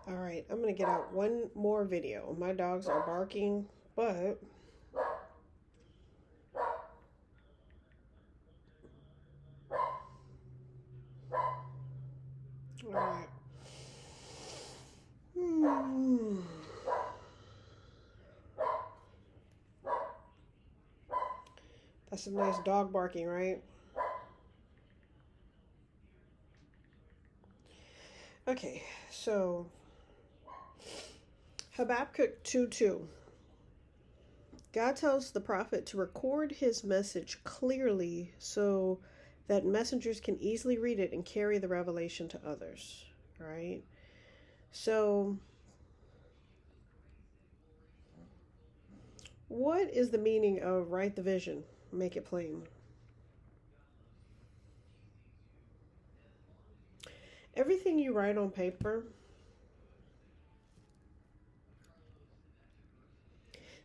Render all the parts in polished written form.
All right, I'm gonna get out one more video. My dogs are barking, but all right. Hmm. That's some nice dog barking, right? Okay, so Habakkuk 2:2. God tells the prophet to record his message clearly so that messengers can easily read it and carry the revelation to others, right? So, what is the meaning of write the vision, make it plain? Everything you write on paper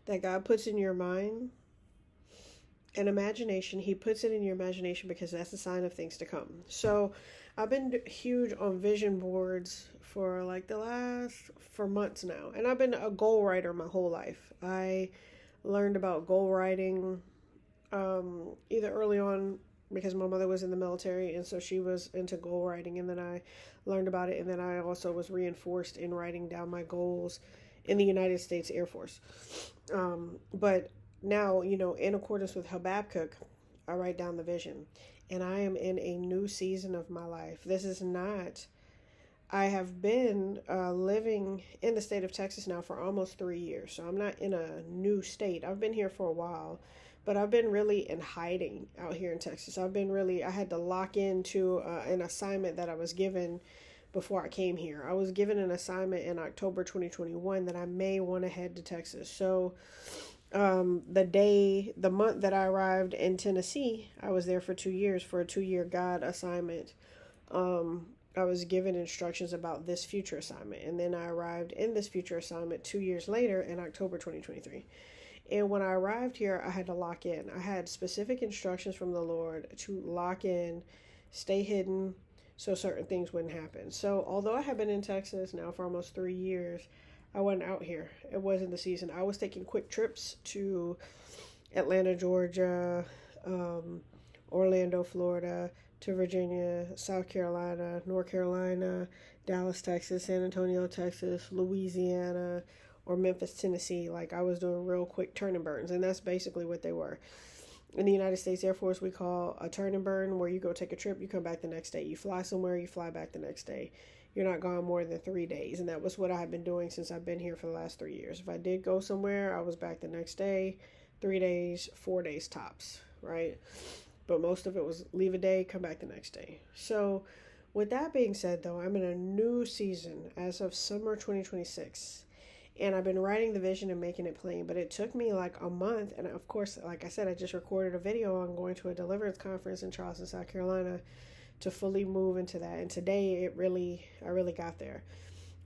that God puts in your mind and imagination, he puts it in your imagination because that's a sign of things to come. So I've been huge on vision boards for like the last for months now, and I've been a goal writer my whole life. I learned about goal writing either early on because my mother was in the military and so she was into goal writing, and then I learned about it, and then I also was reinforced in writing down my goals in the United States Air Force. But now, in accordance with Habakkuk, I write down the vision. And I am in a new season of my life. This is not, I have been living in the state of Texas now for almost 3 years. So I'm not in a new state. I've been here for a while, but I've been really in hiding out here in Texas. I had to lock into an assignment that I was given before I came here. I was given an assignment in October 2021 that I may want to head to Texas. So the month that I arrived in Tennessee, I was there for 2 years for a 2 year God assignment. I was given instructions about this future assignment, and then I arrived in this future assignment 2 years later in October 2023. And when I arrived here, I had to lock in. I had specific instructions from the Lord to lock in, stay hidden, so certain things wouldn't happen. So, although I have been in Texas now for almost 3 years, I wasn't out here. It wasn't the season. I was taking quick trips to Atlanta, Georgia, Orlando, Florida, to Virginia, South Carolina, North Carolina, Dallas, Texas, San Antonio, Texas, Louisiana, or Memphis, Tennessee. Like, I was doing real quick turn and burns, and that's basically what they were. In the United States Air Force, we call a turn and burn where you go take a trip, you come back the next day. You fly somewhere, you fly back the next day. You're not gone more than 3 days. And that was what I have been doing since I've been here for the last 3 years. If I did go somewhere, I was back the next day, 3 days, 4 days tops, right? But most of it was leave a day, come back the next day. So, with that being said, though, I'm in a new season as of summer 2026. And I've been writing the vision and making it plain, but it took me like a month. And of course, like I said, I just recorded a video on going to a deliverance conference in Charleston, South Carolina, to fully move into that. And today, I really got there.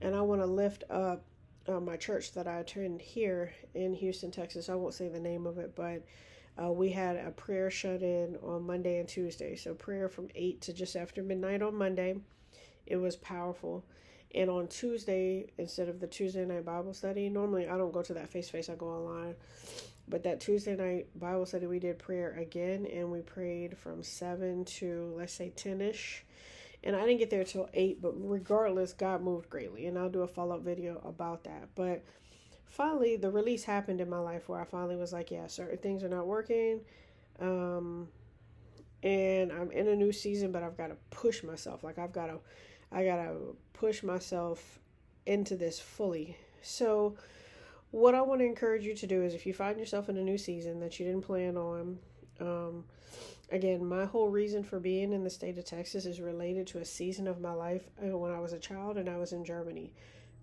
And I want to lift up my church that I attend here in Houston, Texas. I won't say the name of it, but we had a prayer shut in on Monday and Tuesday. So prayer from 8 to just after midnight on Monday. It was powerful. And on Tuesday, instead of the Tuesday night Bible study, normally I don't go to that face to face, I go online. But that Tuesday night Bible study, we did prayer again, and we prayed from 7 to, let's say, 10 ish. And I didn't get there till 8, but regardless, God moved greatly. And I'll do a follow up video about that. But finally, the release happened in my life where I finally was like, yeah, certain things are not working. Um, and I'm in a new season, but I've got to push myself. Like, I gotta push myself into this fully. So, what I want to encourage you to do is if you find yourself in a new season that you didn't plan on, um, again, my whole reason for being in the state of Texas is related to a season of my life when I was a child and I was in Germany.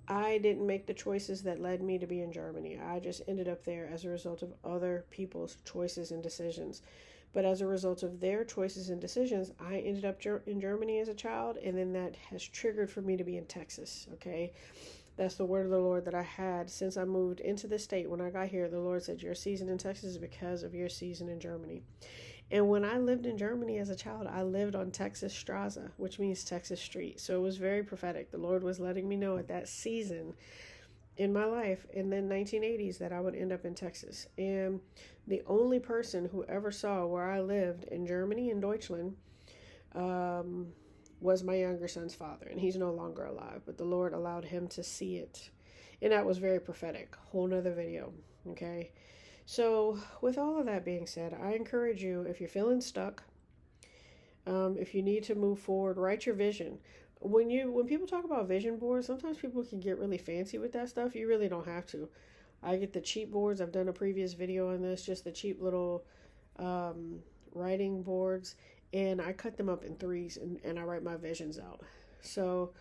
I didn't make the choices that led me to be in Germany. I just ended up there as a result of other people's choices and decisions. But as a result of their choices and decisions, I ended up in Germany as a child, and then that has triggered for me to be in Texas, okay? That's the word of the Lord that I had since I moved into the state. When I got here, the Lord said, your season in Texas is because of your season in Germany. And when I lived in Germany as a child, I lived on Texas Straße, which means Texas Street. So it was very prophetic. The Lord was letting me know at that season in my life in the 1980s that I would end up in Texas. And the only person who ever saw where I lived in Germany, in Deutschland, was my younger son's father. And he's no longer alive, but the Lord allowed him to see it. And that was very prophetic. Whole nother video. Okay. So with all of that being said, I encourage you, if you're feeling stuck, if you need to move forward, write your vision. When people talk about vision boards, sometimes people can get really fancy with that stuff. You really don't have to. I get the cheap boards. I've done a previous video on this, just the cheap little writing boards, and I cut them up in threes, and I write my visions out. So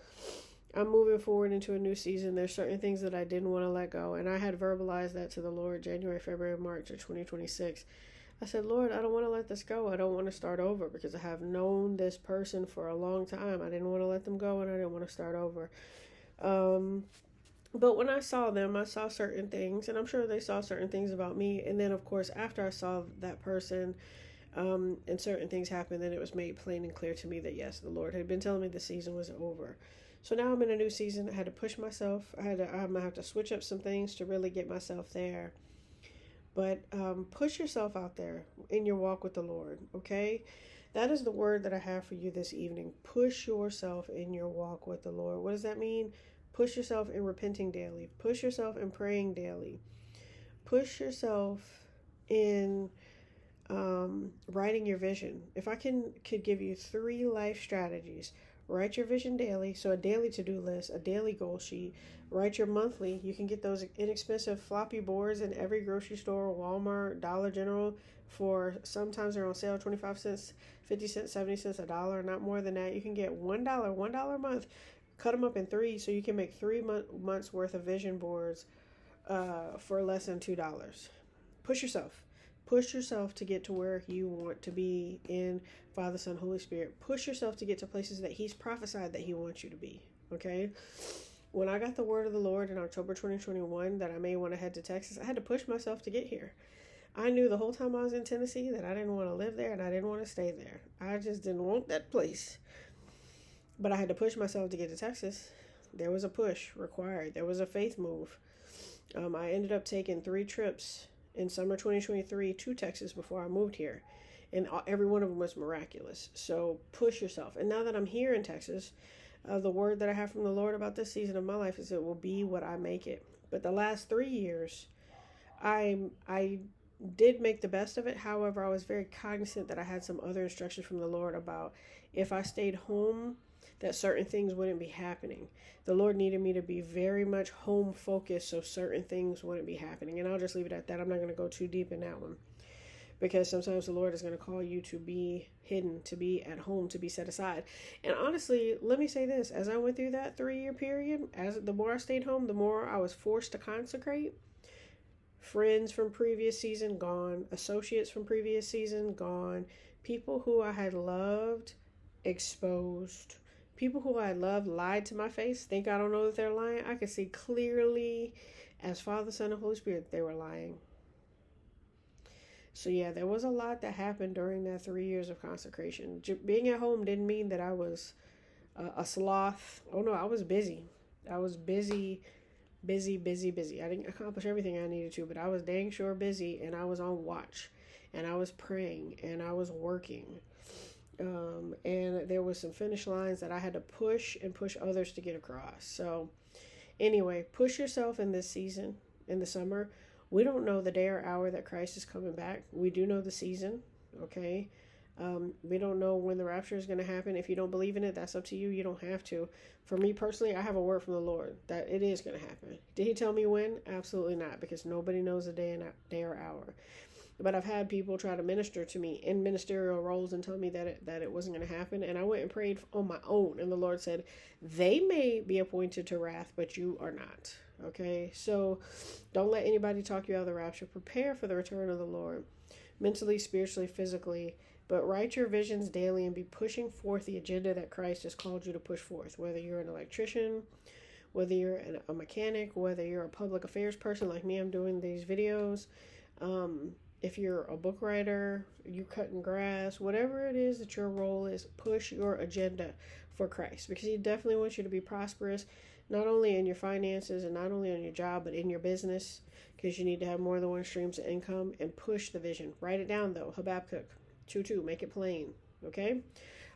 I'm moving forward into a new season. There's certain things that I didn't want to let go, and I had verbalized that to the Lord January, February, March of 2026. I said, Lord, I don't want to let this go. I don't want to start over because I have known this person for a long time. I didn't want to let them go, and I didn't want to start over. But when I saw them, I saw certain things, and I'm sure they saw certain things about me. And then, of course, after I saw that person, and certain things happened, then it was made plain and clear to me that, yes, the Lord had been telling me the season was over. So now I'm in a new season. I had to push myself. I'm going to have to switch up some things to really get myself there. But push yourself out there in your walk with the Lord, okay? That is the word that I have for you this evening. Push yourself in your walk with the Lord. What does that mean? Push yourself in repenting daily. Push yourself in praying daily. Push yourself in writing your vision. If I could give you 3 life strategies: write your vision daily, so a daily to-do list, a daily goal sheet. Write your monthly. You can get those inexpensive floppy boards in every grocery store, Walmart, Dollar General, for sometimes they're on sale, 25 cents, 50 cents, 70 cents, $1, not more than that. You can get $1 a month. Cut them up in 3 so you can make 3 months worth of vision boards for less than $2. Push yourself. Push yourself to get to where you want to be in Father, Son, Holy Spirit. Push yourself to get to places that He's prophesied that He wants you to be. Okay? When I got the word of the Lord in October 2021 that I may want to head to Texas, I had to push myself to get here. I knew the whole time I was in Tennessee that I didn't want to live there and I didn't want to stay there. I just didn't want that place. But I had to push myself to get to Texas. There was a push required. There was a faith move. I ended up taking 3 trips in summer 2023 to Texas before I moved here. And every one of them was miraculous. So push yourself. And now that I'm here in Texas, the word that I have from the Lord about this season of my life is it will be what I make it. But the last 3 years, I did make the best of it. However, I was very cognizant that I had some other instructions from the Lord about if I stayed home, that certain things wouldn't be happening. The Lord needed me to be very much home focused so certain things wouldn't be happening. And I'll just leave it at that. I'm not going to go too deep in that one. Because sometimes the Lord is going to call you to be hidden, to be at home, to be set aside. And honestly, let me say this. As I went through that 3-year period, the more I stayed home, the more I was forced to consecrate. Friends from previous season, gone. Associates from previous season, gone. People who I had loved, exposed. People who I loved lied to my face. Think I don't know that they're lying. I could see clearly as Father, Son, and Holy Spirit they were lying. So yeah, there was a lot that happened during that 3 years of consecration. Being at home didn't mean that I was a sloth. Oh no, I was busy. I was busy. I didn't accomplish everything I needed to, but I was dang sure busy, and I was on watch, and I was praying, and I was working. And there was some finish lines that I had to push others to get across. So anyway, push yourself in this season, in the summer. We don't know the day or hour that Christ is coming back. We do know the season, okay? We don't know when the rapture is going to happen. If you don't believe in it, that's up to you. You don't have to. For me personally, I have a word from the Lord that it is going to happen. Did He tell me when? Absolutely not, because nobody knows the day or hour. But I've had people try to minister to me in ministerial roles and tell me that it wasn't going to happen. And I went and prayed on my own. And the Lord said, they may be appointed to wrath, but you are not. Okay, so don't let anybody talk you out of the rapture. Prepare for the return of the Lord, mentally, spiritually, physically. But write your visions daily and be pushing forth the agenda that Christ has called you to push forth. Whether you're an electrician, whether you're a mechanic, whether you're a public affairs person like me, I'm doing these videos. If you're a book writer, you cutting grass, whatever it is that your role is, push your agenda for Christ, because he definitely wants you to be prosperous, not only in your finances and not only on your job, but in your business, because you need to have more than one streams of income, and push the vision. Write it down though. Habakkuk 2:2. Make it plain. Okay?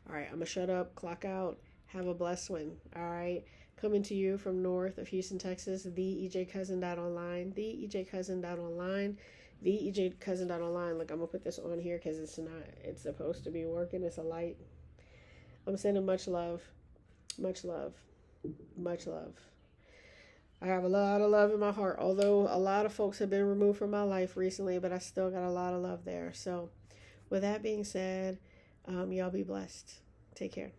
All right, I'm going to shut up, clock out. Have a blessed one. All right? Coming to you from north of Houston, Texas, the EJCousin.online, the EJCousin.online, the EJCousin.online. Look, I'm going to put this on here because it's supposed to be working. It's a light. I'm sending much love, much love, much love. I have a lot of love in my heart, although a lot of folks have been removed from my life recently, but I still got a lot of love there. So with that being said, y'all be blessed. Take care.